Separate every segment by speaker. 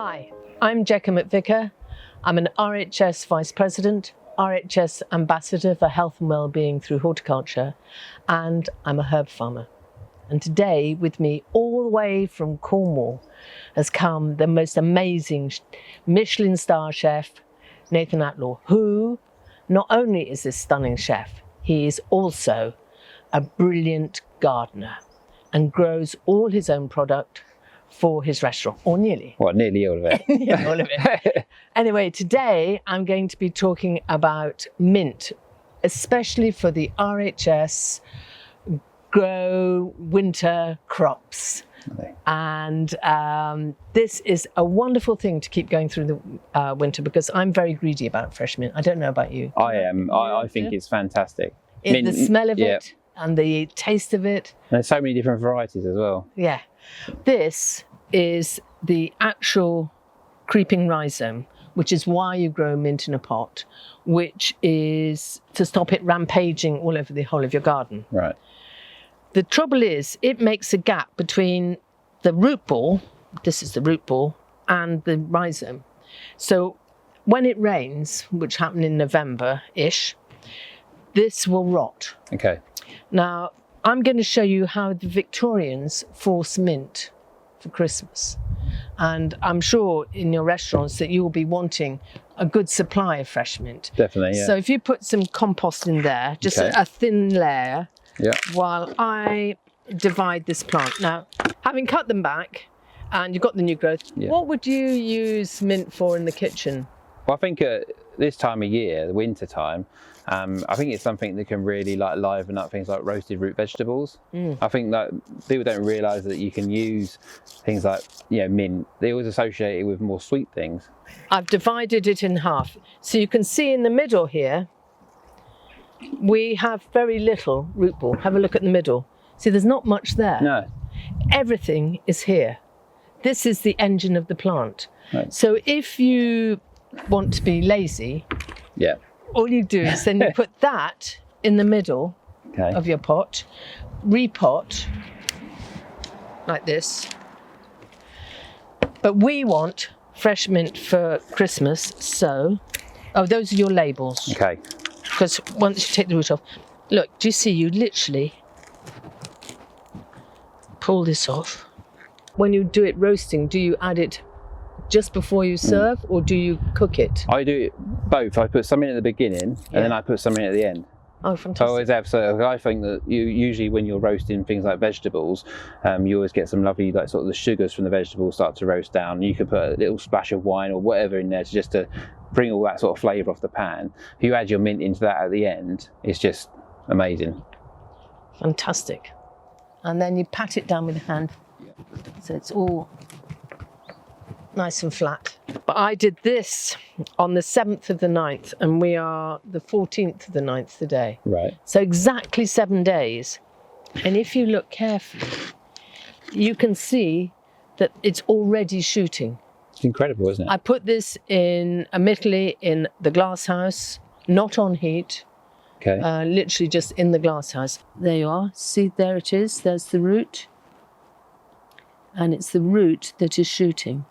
Speaker 1: Hi, I'm Jekka McVicar. I'm an RHS Vice President, RHS Ambassador for Health and Wellbeing through Horticulture, and I'm a herb farmer. And today with me all the way from Cornwall has come the most amazing Michelin star chef, Nathan Outlaw, who not only is this stunning chef, he is also a brilliant gardener and grows all his own product for his restaurant, or nearly.
Speaker 2: Well, nearly all of it.
Speaker 1: Nearly all of it. Anyway, today I'm going to be talking about mint, especially for the RHS grow winter crops.
Speaker 2: Okay.
Speaker 1: And this is a wonderful thing to keep going through the winter, because I'm very greedy about fresh mint. I don't know about you.
Speaker 2: I am. I think it's fantastic.
Speaker 1: The smell of it and the taste of it.
Speaker 2: And there's so many different varieties as well.
Speaker 1: Yeah. This is the actual creeping rhizome, which is why you grow mint in a pot, which is to stop it rampaging all over the whole of your garden.
Speaker 2: Right.
Speaker 1: The trouble is, it makes a gap between the root ball, this is the root ball, and the rhizome. So when it rains, which happened in November-ish, this will rot.
Speaker 2: Okay.
Speaker 1: Now, I'm going to show you how the Victorians force mint for Christmas. And I'm sure in your restaurants that you'll be wanting a good supply of fresh mint.
Speaker 2: Definitely, yeah.
Speaker 1: So if you put some compost in there, just
Speaker 2: Okay.
Speaker 1: a thin layer,
Speaker 2: Yeah.
Speaker 1: while I divide this plant. Now, having cut them back and you've got the new growth, what would you use mint for in the kitchen?
Speaker 2: Well, I think this time of year, the winter time, I think it's something that can really liven up things like roasted root vegetables. I think that people don't realise that you can use things like mint. They always associate it with more sweet things.
Speaker 1: I've divided it in half. So you can see in the middle here, we have very little root ball. Have a look at the middle. See, there's not much there.
Speaker 2: No.
Speaker 1: Everything is here. This is the engine of the plant.
Speaker 2: Right.
Speaker 1: So if you want to be lazy, all you do is then you put that in the middle of your pot, repot like this. But we want fresh mint for Christmas, so those are your labels.
Speaker 2: Okay.
Speaker 1: Because once you take the root off, look, do you see, you literally pull this off. When you do it roasting, do you add it just before you serve, or do you cook it?
Speaker 2: I do both. I put some in at the beginning and then I put some in at the end.
Speaker 1: Oh, fantastic.
Speaker 2: I always have. So I think that usually when you're roasting things like vegetables, you always get some lovely sort of the sugars from the vegetables start to roast down. You could put a little splash of wine or whatever in there just to bring all that sort of flavour off the pan. If you add your mint into that at the end, it's just amazing.
Speaker 1: Fantastic. And then you pat it down with a hand, so it's all nice and flat. But I did this on the 7th of the 9th, and we are the 14th of the 9th today.
Speaker 2: Right.
Speaker 1: So exactly 7 days. And if you look carefully, you can see that it's already shooting.
Speaker 2: It's incredible, isn't it?
Speaker 1: I put this in, admittedly, in the glass house, not on heat.
Speaker 2: Okay.
Speaker 1: Literally just in the glass house. There you are. See, there it is. There's the root. And it's the root that is shooting.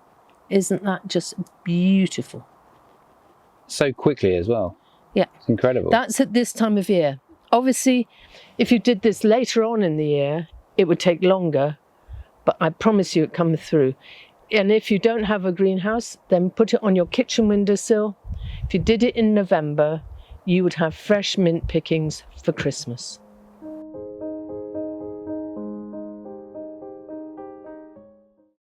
Speaker 1: Isn't that just beautiful?
Speaker 2: So quickly as well.
Speaker 1: Yeah.
Speaker 2: It's incredible.
Speaker 1: That's at this time of year. Obviously, if you did this later on in the year, it would take longer, but I promise you it comes through. And if you don't have a greenhouse, then put it on your kitchen windowsill. If you did it in November, you would have fresh mint pickings for Christmas.